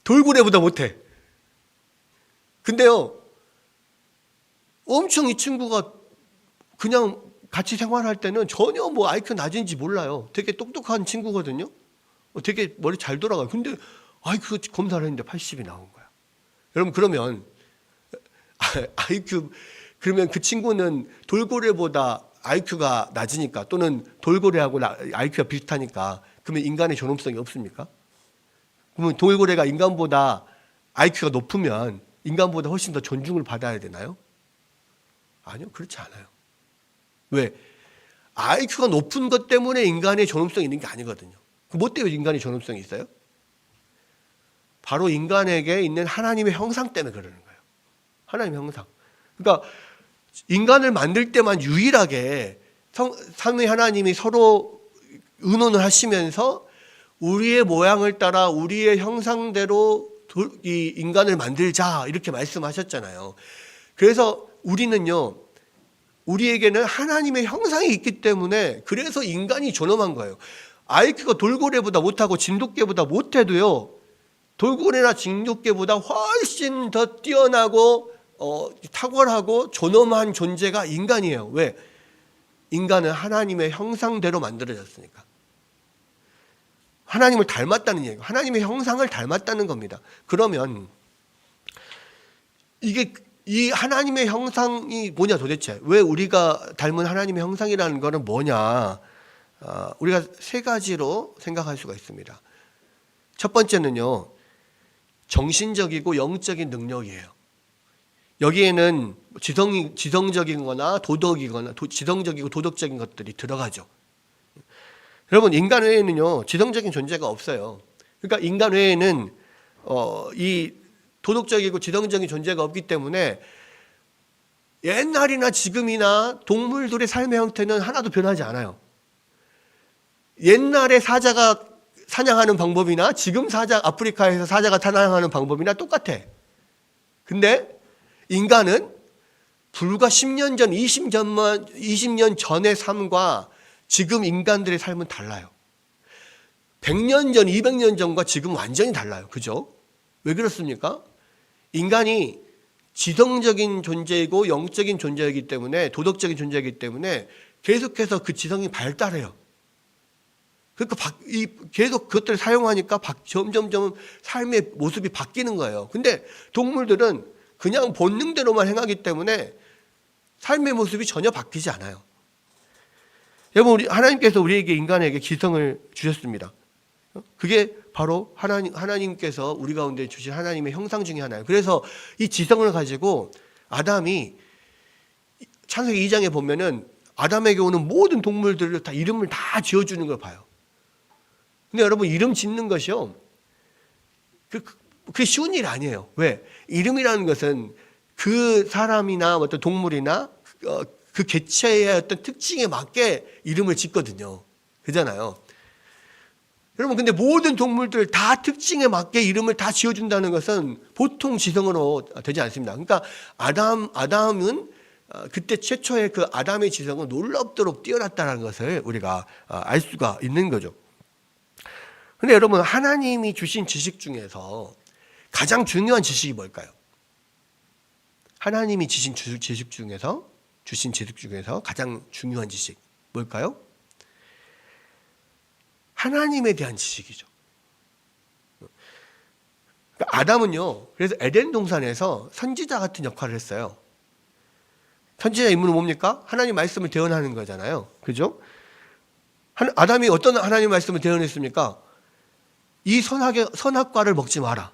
돌고래보다 못해. 근데요, 엄청 이 친구가 그냥 같이 생활할 때는 전혀 뭐 IQ 낮은지 몰라요. 되게 똑똑한 친구거든요. 되게 머리 잘 돌아가요. 근데 IQ 검사를 했는데 80이 나온 거야. 여러분, 그러면 그러면 그 친구는 돌고래보다 IQ가 낮으니까, 또는 돌고래하고 IQ가 비슷하니까, 그러면 인간의 존엄성이 없습니까? 그러면 돌고래가 인간보다 IQ가 높으면 인간보다 훨씬 더 존중을 받아야 되나요? 아니요, 그렇지 않아요. 왜? IQ가 높은 것 때문에 인간의 존엄성이 있는 게 아니거든요. 뭐 때문에 인간의 존엄성이 있어요? 바로 인간에게 있는 하나님의 형상 때문에 그러는 거예요. 하나님의 형상. 그러니까 인간을 만들 때만 유일하게 삼위 하나님이 서로 의논을 하시면서 우리의 모양을 따라 우리의 형상대로 이 인간을 만들자 이렇게 말씀하셨잖아요. 그래서 우리는요, 우리에게는 하나님의 형상이 있기 때문에 그래서 인간이 존엄한 거예요. IQ가 돌고래보다 못하고 진돗개보다 못해도요, 돌고래나 진돗개보다 훨씬 더 뛰어나고 탁월하고 존엄한 존재가 인간이에요. 왜? 인간은 하나님의 형상대로 만들어졌으니까. 하나님을 닮았다는 얘기예요. 하나님의 형상을 닮았다는 겁니다. 그러면 이 하나님의 형상이 뭐냐 도대체? 왜 우리가 닮은 하나님의 형상이라는 거는 뭐냐? 우리가 세 가지로 생각할 수가 있습니다. 첫 번째는요, 정신적이고 영적인 능력이에요. 여기에는 지성적인 거나 도덕이거나 지성적이고 도덕적인 것들이 들어가죠. 여러분, 인간 외에는요, 지성적인 존재가 없어요. 그러니까 인간 외에는 이 도덕적이고 지성적인 존재가 없기 때문에 옛날이나 지금이나 동물들의 삶의 형태는 하나도 변하지 않아요. 옛날에 사자가 사냥하는 방법이나 지금 아프리카에서 사자가 사냥하는 방법이나 똑같아. 근데 인간은 불과 10년 전, 20년 전의 삶과 지금 인간들의 삶은 달라요. 100년 전, 200년 전과 지금 완전히 달라요. 그죠? 왜 그렇습니까? 인간이 지성적인 존재이고 영적인 존재이기 때문에, 도덕적인 존재이기 때문에 계속해서 그 지성이 발달해요. 그러니까 계속 그것들을 사용하니까 점점점 삶의 모습이 바뀌는 거예요. 근데 동물들은 그냥 본능대로만 행하기 때문에 삶의 모습이 전혀 바뀌지 않아요. 여러분, 하나님께서 우리에게, 인간에게 지성을 주셨습니다. 그게 바로 하나님께서 우리 가운데 주신 하나님의 형상 중에 하나예요. 그래서 이 지성을 가지고 아담이 창세기 2장에 보면은 아담에게 오는 모든 동물들을 다 이름을 다 지어주는 걸 봐요. 근데 여러분, 이름 짓는 것이요, 그게 쉬운 일이 아니에요. 왜? 이름이라는 것은 그 사람이나 어떤 동물이나 그 개체의 어떤 특징에 맞게 이름을 짓거든요. 그잖아요. 여러분, 근데 모든 동물들 다 특징에 맞게 이름을 다 지어준다는 것은 보통 지성으로 되지 않습니다. 그러니까 아담은 그때 최초의 그 아담의 지성은 놀랍도록 뛰어났다는 것을 우리가 알 수가 있는 거죠. 근데 여러분, 하나님이 주신 지식 중에서 가장 중요한 지식이 뭘까요? 하나님이 주신 지식 중에서 가장 중요한 지식 뭘까요? 하나님에 대한 지식이죠. 그러니까 아담은요, 그래서 에덴 동산에서 선지자 같은 역할을 했어요. 선지자 임무는 뭡니까? 하나님 말씀을 대언하는 거잖아요. 그죠? 아담이 어떤 하나님 말씀을 대언했습니까? 이 선악과를 먹지 마라.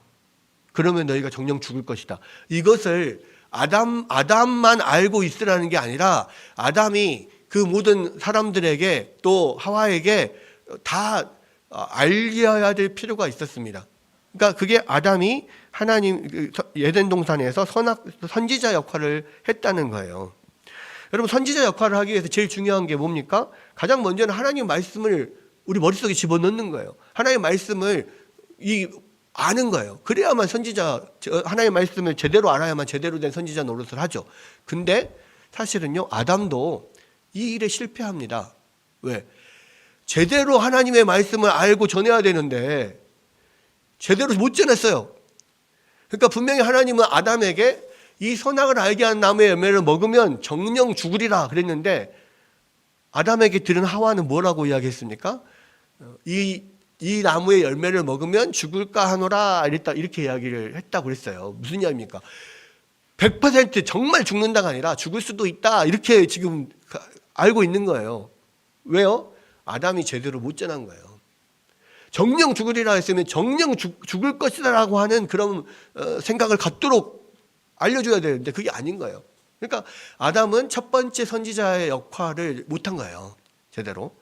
그러면 너희가 정령 죽을 것이다. 이것을 아담만 알고 있으라는 게 아니라 아담이 그 모든 사람들에게 또 하와에게 다 알려야 될 필요가 있었습니다. 그러니까 그게 아담이 하나님 에덴 동산에서 선지자 역할을 했다는 거예요. 여러분, 선지자 역할을 하기 위해서 제일 중요한 게 뭡니까? 가장 먼저는 하나님 말씀을 우리 머릿속에 집어넣는 거예요. 하나님 말씀을 아는 거예요. 그래야만 하나님 말씀을 제대로 알아야만 제대로 된 선지자 노릇을 하죠. 근데 사실은요, 아담도 이 일에 실패합니다. 왜? 제대로 하나님의 말씀을 알고 전해야 되는데 제대로 못 전했어요. 그러니까 분명히 하나님은 아담에게 이 선악을 알게 한 나무의 열매를 먹으면 정령 죽으리라 그랬는데, 아담에게 들은 하와는 뭐라고 이야기했습니까? 이 나무의 열매를 먹으면 죽을까 하노라 이렇게 이야기를 했다고 그랬어요. 무슨 이야기입니까? 100% 정말 죽는다가 아니라 죽을 수도 있다 이렇게 지금 알고 있는 거예요. 왜요? 아담이 제대로 못 전한 거예요. 정령 죽으리라 했으면 정령 죽을 것이다라고 하는 그런 생각을 갖도록 알려줘야 되는데 그게 아닌 거예요. 그러니까 아담은 첫 번째 선지자의 역할을 못한 거예요. 제대로.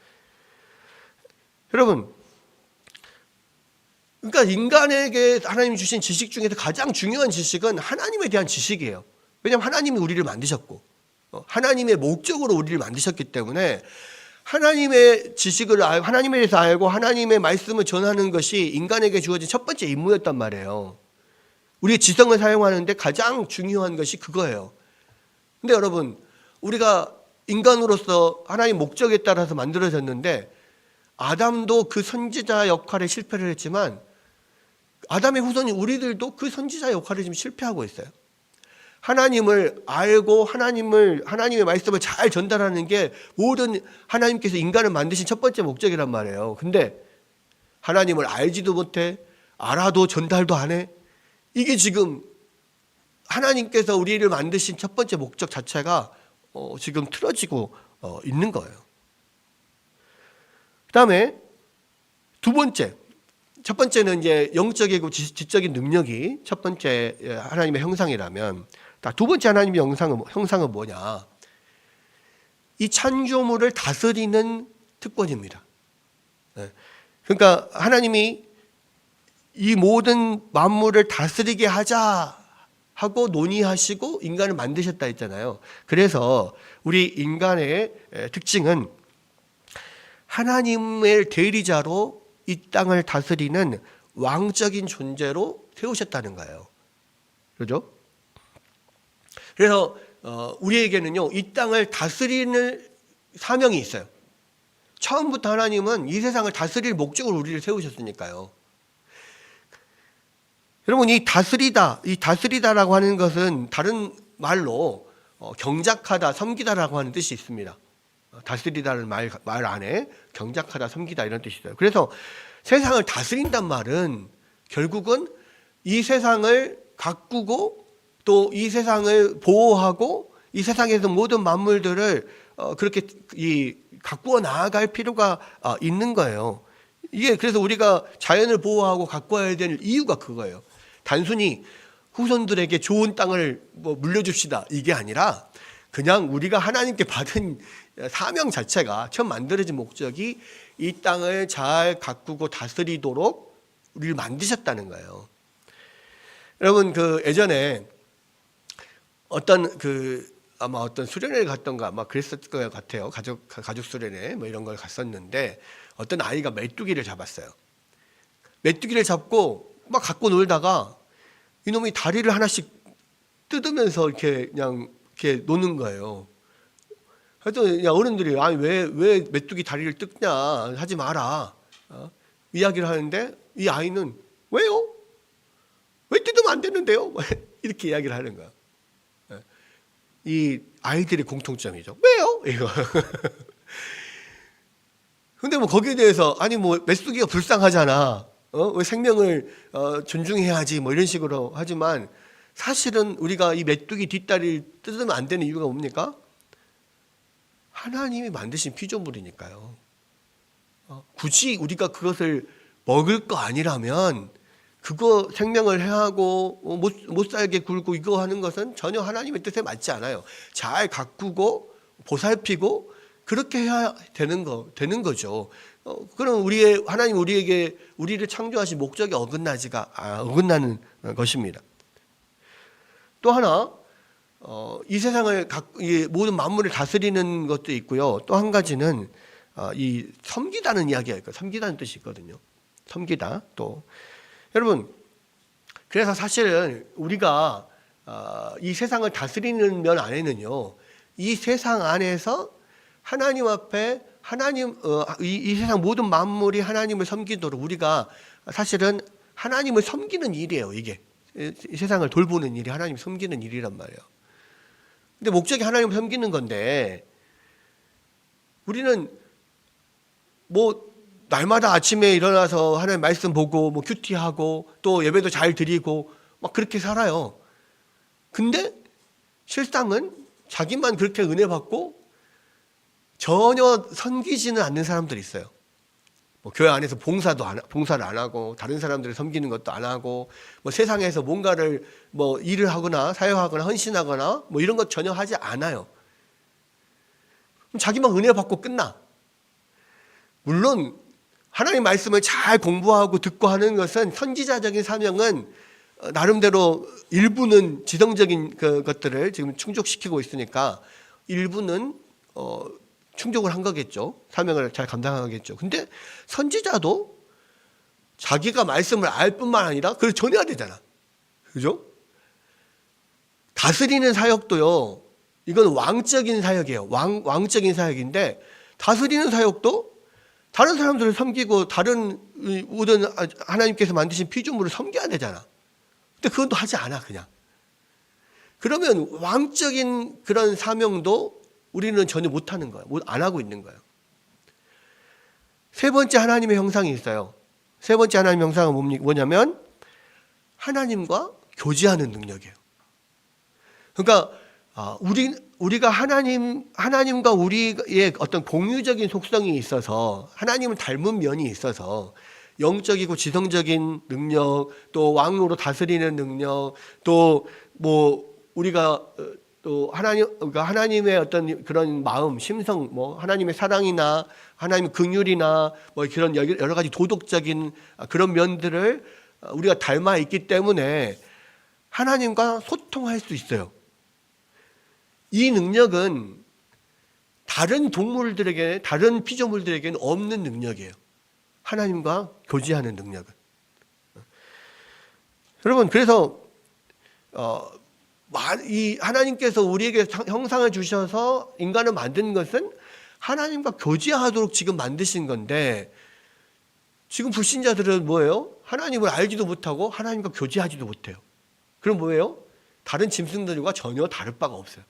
여러분, 그러니까 인간에게 하나님이 주신 지식 중에서 가장 중요한 지식은 하나님에 대한 지식이에요. 왜냐하면 하나님이 우리를 만드셨고 하나님의 목적으로 우리를 만드셨기 때문에 하나님의 지식을 알고 하나님에 대해서 알고 하나님의 말씀을 전하는 것이 인간에게 주어진 첫 번째 임무였단 말이에요. 우리의 지성을 사용하는데 가장 중요한 것이 그거예요. 근데 여러분, 우리가 인간으로서 하나님 목적에 따라서 만들어졌는데 아담도 그 선지자 역할에 실패를 했지만 아담의 후손인 우리들도 그 선지자 역할을 지금 실패하고 있어요. 하나님을 알고 하나님의 말씀을 잘 전달하는 게 모든 하나님께서 인간을 만드신 첫 번째 목적이란 말이에요. 근데 하나님을 알지도 못해, 알아도 전달도 안 해. 이게 지금 하나님께서 우리를 만드신 첫 번째 목적 자체가 지금 틀어지고 있는 거예요. 그 다음에 두 번째, 첫 번째는 이제 영적이고 지적인 능력이 첫 번째 하나님의 형상이라면, 두 번째 하나님의 형상은 뭐냐? 이 창조물을 다스리는 특권입니다. 그러니까 하나님이 이 모든 만물을 다스리게 하자 하고 논의하시고 인간을 만드셨다 했잖아요. 그래서 우리 인간의 특징은 하나님의 대리자로 이 땅을 다스리는 왕적인 존재로 세우셨다는 거예요. 그렇죠? 그래서 우리에게는요, 이 땅을 다스리는 사명이 있어요. 처음부터 하나님은 이 세상을 다스릴 목적으로 우리를 세우셨으니까요. 여러분, 이 다스리다라고 하는 것은 다른 말로 경작하다, 섬기다라고 하는 뜻이 있습니다. 다스리다는 말 안에 경작하다, 섬기다 이런 뜻이 있어요. 그래서 세상을 다스린단 말은 결국은 이 세상을 가꾸고 또 이 세상을 보호하고 이 세상에서 모든 만물들을 그렇게 가꾸어 나아갈 필요가 있는 거예요. 이게 그래서 우리가 자연을 보호하고 가꿔야 될 이유가 그거예요. 단순히 후손들에게 좋은 땅을 물려줍시다 이게 아니라 그냥 우리가 하나님께 받은 사명 자체가 처음 만들어진 목적이 이 땅을 잘 가꾸고 다스리도록 우리를 만드셨다는 거예요. 여러분, 예전에 아마 어떤 수련회를 갔던가 아마 그랬을 것 같아요. 가족 수련회 이런 걸 갔었는데 어떤 아이가 메뚜기를 잡았어요. 메뚜기를 잡고 막 갖고 놀다가 이놈이 다리를 하나씩 뜯으면서 이렇게 그냥 이렇게 노는 거예요. 그래서 어른들이 아니 왜 메뚜기 다리를 뜯냐, 하지 마라 이야기를 하는데 이 아이는 왜요? 왜 뜯으면 안 되는데요? 이렇게 이야기를 하는 거야. 이 아이들의 공통점이죠. 왜요? 이거. 근데 거기에 대해서 아니 메뚜기가 불쌍하잖아. 왜 생명을 존중해야지 이런 식으로 하지만 사실은 우리가 이 메뚜기 뒷다리를 뜯으면 안 되는 이유가 뭡니까? 하나님이 만드신 피조물이니까요. 굳이 우리가 그것을 먹을 거 아니라면 그거 생명을 해하고 못 살게 굴고 이거 하는 것은 전혀 하나님의 뜻에 맞지 않아요. 잘 가꾸고 보살피고 그렇게 해야 되는 거죠. 그럼 하나님 우리에게 우리를 창조하신 목적이 어긋나는 것입니다. 또 하나 이 세상을 이 모든 만물을 다스리는 것도 있고요. 또 한 가지는 이 섬기다는 이야기가 있고 섬기다는 뜻이 있거든요. 섬기다 또 여러분, 그래서 사실은 우리가 이 세상을 다스리는 면 안에는요, 이 세상 안에서 하나님 앞에 이 세상 모든 만물이 하나님을 섬기도록 우리가 사실은 하나님을 섬기는 일이에요. 이게 이 세상을 돌보는 일이 하나님을 섬기는 일이란 말이에요. 근데 목적이 하나님을 섬기는 건데 우리는 날마다 아침에 일어나서 하나님 말씀 보고 큐티하고 또 예배도 잘 드리고 막 그렇게 살아요. 근데 실상은 자기만 그렇게 은혜 받고 전혀 섬기지는 않는 사람들이 있어요. 교회 안에서 봉사를 안 하고 다른 사람들을 섬기는 것도 안 하고 세상에서 뭔가를 일을 하거나 사역하거나 헌신하거나 이런 것 전혀 하지 않아요. 자기만 은혜 받고 끝나. 물론 하나님 말씀을 잘 공부하고 듣고 하는 것은 선지자적인 사명은 나름대로 일부는 지성적인 것들을 지금 충족시키고 있으니까 일부는 충족을 한 거겠죠. 사명을 잘 감당하겠죠. 근데 선지자도 자기가 말씀을 알 뿐만 아니라 그걸 전해야 되잖아. 그죠? 다스리는 사역도요. 이건 왕적인 사역이에요. 왕적인 사역인데 다스리는 사역도 다른 사람들을 섬기고 다른 모든 하나님께서 만드신 피조물을 섬겨야 되잖아. 근데 그건 또 하지 않아 그냥. 그러면 왕적인 그런 사명도 우리는 전혀 못하는 거예요. 안 하고 있는 거예요. 세 번째 하나님의 형상이 있어요. 세 번째 하나님의 형상은 뭐냐면 하나님과 교제하는 능력이에요. 그러니까 우리가 하나님과 우리의 어떤 공유적인 속성이 있어서 하나님을 닮은 면이 있어서 영적이고 지성적인 능력, 또 왕으로 다스리는 능력, 또 뭐 우리가 또 그러니까 하나님의 어떤 그런 마음, 심성, 뭐 하나님의 사랑이나 하나님의 긍휼이나 뭐 그런 여러 가지 도덕적인 그런 면들을 우리가 닮아 있기 때문에 하나님과 소통할 수 있어요. 이 능력은 다른 동물들에게, 다른 피조물들에게는 없는 능력이에요. 하나님과 교제하는 능력은. 여러분, 그래서 이 하나님께서 우리에게 형상을 주셔서 인간을 만든 것은 하나님과 교제하도록 지금 만드신 건데, 지금 불신자들은 뭐예요? 하나님을 알지도 못하고 하나님과 교제하지도 못해요. 그럼 뭐예요? 다른 짐승들과 전혀 다를 바가 없어요.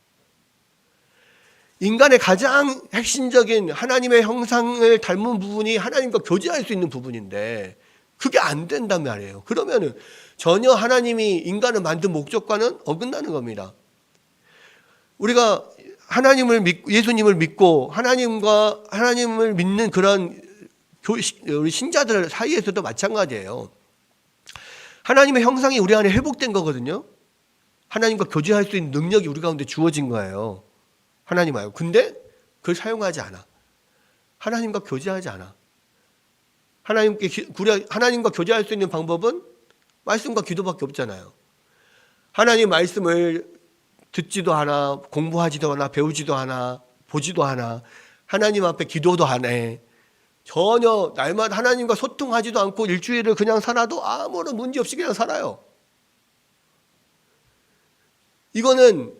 인간의 가장 핵심적인 하나님의 형상을 닮은 부분이 하나님과 교제할 수 있는 부분인데 그게 안 된단 말이에요. 그러면은 전혀 하나님이 인간을 만든 목적과는 어긋나는 겁니다. 우리가 예수님을 믿고 하나님을 믿는 그런 우리 신자들 사이에서도 마찬가지예요. 하나님의 형상이 우리 안에 회복된 거거든요. 하나님과 교제할 수 있는 능력이 우리 가운데 주어진 거예요. 하나님 알고. 근데 그걸 사용하지 않아. 하나님과 교제하지 않아. 하나님과 교제할 수 있는 방법은 말씀과 기도밖에 없잖아요. 하나님 말씀을 듣지도 않아, 공부하지도 않아, 배우지도 않아, 보지도 않아. 하나님 앞에 기도도 안 해. 전혀 날마다 하나님과 소통하지도 않고 일주일을 그냥 살아도 아무런 문제 없이 그냥 살아요. 이거는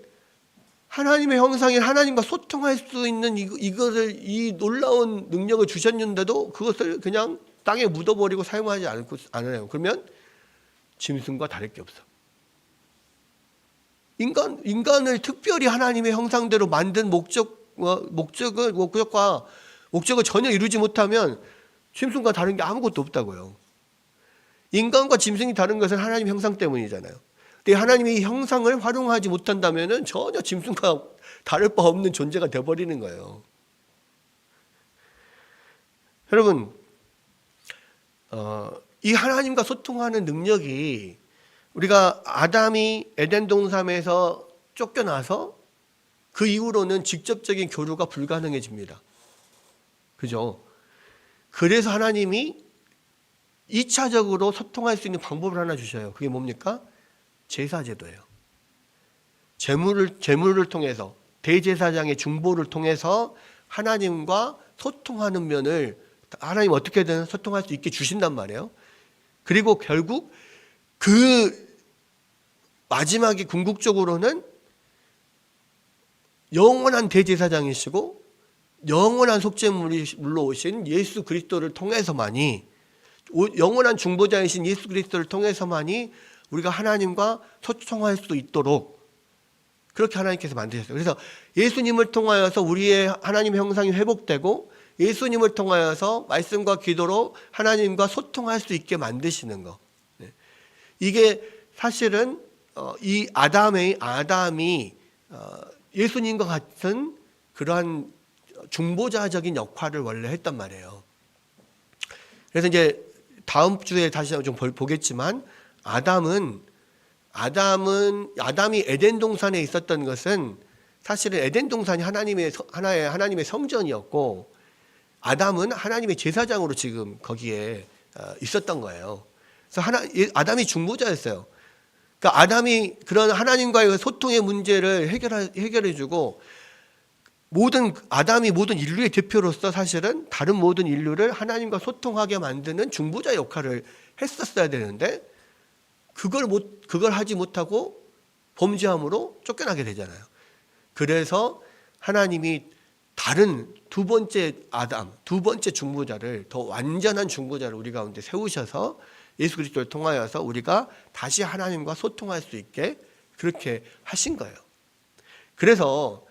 하나님의 형상인 하나님과 소통할 수 있는 이 놀라운 능력을 주셨는데도 그것을 그냥 땅에 묻어버리고 사용하지 않아요. 그러면 짐승과 다를 게 없어. 인간을 특별히 하나님의 형상대로 만든 목적을 전혀 이루지 못하면 짐승과 다른 게 아무것도 없다고요. 인간과 짐승이 다른 것은 하나님의 형상 때문이잖아요. 근데 하나님의 형상을 활용하지 못한다면 전혀 짐승과 다를 바 없는 존재가 되어버리는 거예요. 여러분, 이 하나님과 소통하는 능력이 우리가 아담이 에덴 동산에서 쫓겨나서 그 이후로는 직접적인 교류가 불가능해집니다. 그죠? 그래서 하나님이 2차적으로 소통할 수 있는 방법을 하나 주셔요. 그게 뭡니까? 제사제도예요. 제물을 통해서 대제사장의 중보를 통해서 하나님과 소통하는 면을 하나님 어떻게든 소통할 수 있게 주신단 말이에요. 그리고 결국 그 마지막에 궁극적으로는 영원한 대제사장이시고 영원한 속죄물로 오신 예수 그리스도를 통해서만이, 영원한 중보자이신 예수 그리스도를 통해서만이 우리가 하나님과 소통할 수 있도록 그렇게 하나님께서 만드셨어요. 그래서 예수님을 통하여서 우리의 하나님의 형상이 회복되고 예수님을 통하여서 말씀과 기도로 하나님과 소통할 수 있게 만드시는 거. 이게 사실은 이 아담이 예수님과 같은 그러한 중보자적인 역할을 원래 했단 말이에요. 그래서 이제 다음 주에 다시 좀 보겠지만 아담이 에덴 동산에 있었던 것은 사실은 에덴 동산이 하나님의 성전이었고 아담은 하나님의 제사장으로 지금 거기에 있었던 거예요. 그래서 아담이 중보자였어요. 그러니까 아담이 그런 하나님과의 소통의 문제를 해결해주고 모든 아담이 모든 인류의 대표로서 사실은 다른 모든 인류를 하나님과 소통하게 만드는 중보자 역할을 했었어야 되는데 그걸 하지 못하고 범죄함으로 쫓겨나게 되잖아요. 그래서 하나님이 다른 두 번째 아담, 두 번째 중보자를, 더 완전한 중보자를 우리 가운데 세우셔서 예수 그리스도를 통하여서 우리가 다시 하나님과 소통할 수 있게 그렇게 하신 거예요. 그래서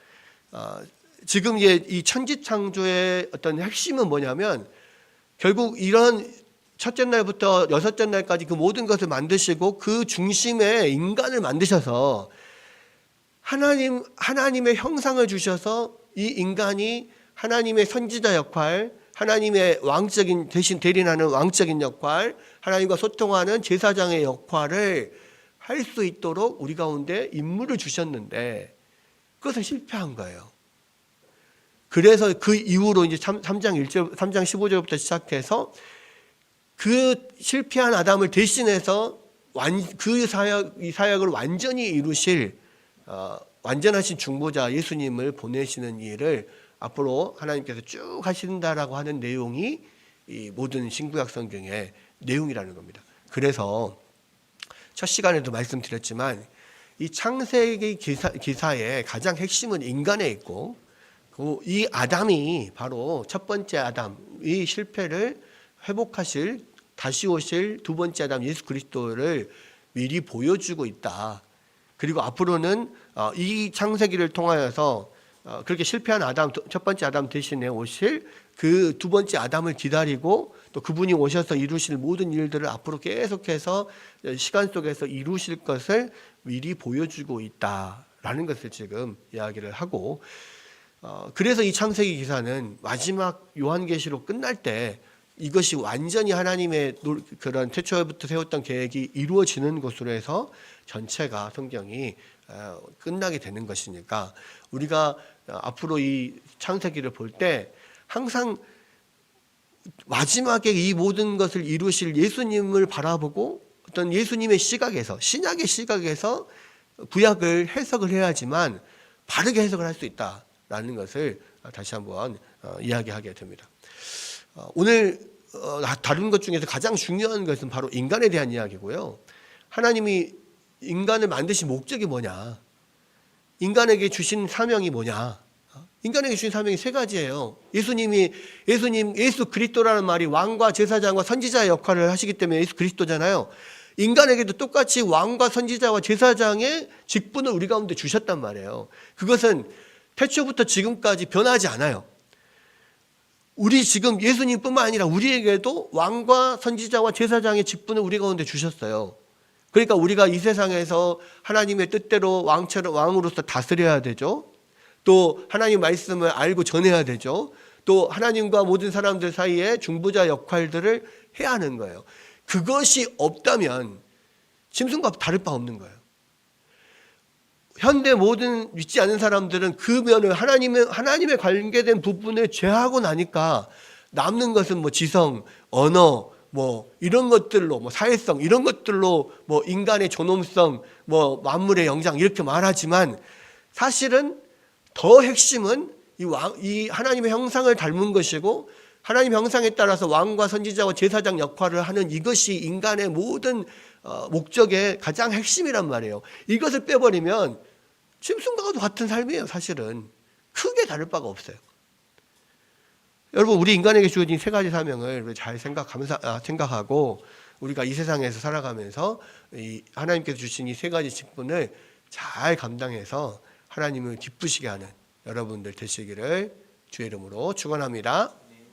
지금 이 천지창조의 어떤 핵심은 뭐냐면 결국 이런 첫째 날부터 여섯째 날까지 그 모든 것을 만드시고 그 중심에 인간을 만드셔서 하나님의 형상을 주셔서 이 인간이 하나님의 선지자 역할, 하나님의 왕적인 대신 대리하는 왕적인 역할, 하나님과 소통하는 제사장의 역할을 할 수 있도록 우리 가운데 임무를 주셨는데 그것을 실패한 거예요. 그래서 그 이후로 이제 3장 15절부터 시작해서 그 실패한 아담을 대신해서 이 사역을 완전히 이루실 완전하신 중보자 예수님을 보내시는 일을 앞으로 하나님께서 쭉 하신다라고 하는 내용이 이 모든 신구약 성경의 내용이라는 겁니다. 그래서 첫 시간에도 말씀드렸지만 이 창세기 기사의 가장 핵심은 인간에 있고 이 아담이 바로 첫 번째 아담, 이 실패를 회복하실 다시 오실 두 번째 아담 예수 그리스도를 미리 보여주고 있다. 그리고 앞으로는 이 창세기를 통하여서 그렇게 실패한 아담, 첫 번째 아담 대신에 오실 그 두 번째 아담을 기다리고 또 그분이 오셔서 이루실 모든 일들을 앞으로 계속해서 시간 속에서 이루실 것을 미리 보여주고 있다라는 것을 지금 이야기를 하고, 그래서 이 창세기 기사는 마지막 요한계시록 끝날 때 이것이 완전히 하나님의 그런 태초부터 세웠던 계획이 이루어지는 것으로 해서 전체가 성경이 끝나게 되는 것이니까 우리가 앞으로 이 창세기를 볼 때 항상 마지막에 이 모든 것을 이루실 예수님을 바라보고 어떤 예수님의 시각에서, 신약의 시각에서 구약을 해석을 해야지만 바르게 해석을 할 수 있다라는 것을 다시 한번 이야기하게 됩니다. 오늘 다룬 것 중에서 가장 중요한 것은 바로 인간에 대한 이야기고요. 하나님이 인간을 만드신 목적이 뭐냐, 인간에게 주신 사명이 뭐냐. 인간에게 주신 사명이 세 가지예요. 예수 그리스도라는 말이 왕과 제사장과 선지자의 역할을 하시기 때문에 예수 그리스도잖아요. 인간에게도 똑같이 왕과 선지자와 제사장의 직분을 우리 가운데 주셨단 말이에요. 그것은 태초부터 지금까지 변하지 않아요. 우리 지금 예수님뿐만 아니라 우리에게도 왕과 선지자와 제사장의 직분을 우리 가운데 주셨어요. 그러니까 우리가 이 세상에서 하나님의 뜻대로 왕으로서 다스려야 되죠. 또 하나님 말씀을 알고 전해야 되죠. 또 하나님과 모든 사람들 사이에 중보자 역할들을 해야 하는 거예요. 그것이 없다면 짐승과 다를 바 없는 거예요. 현대 모든 믿지 않는 사람들은 그 면을 하나님의 관계된 부분을 제하고 나니까 남는 것은 뭐 지성, 언어, 뭐 이런 것들로, 뭐 사회성 이런 것들로 뭐 인간의 존엄성, 뭐 만물의 영장 이렇게 말하지만 사실은 더 핵심은 이 하나님의 형상을 닮은 것이고 하나님의 형상에 따라서 왕과 선지자와 제사장 역할을 하는 이것이 인간의 모든 목적의 가장 핵심이란 말이에요. 이것을 빼버리면 짐승과도 같은 삶이에요. 사실은 크게 다를 바가 없어요. 여러분, 우리 인간에게 주어진 세 가지 사명을 잘 생각하고 우리가 이 세상에서 살아가면서 이 하나님께서 주신 이 세 가지 직분을 잘 감당해서 하나님을 기쁘시게 하는 여러분들 되시기를 주의 이름으로 축원합니다.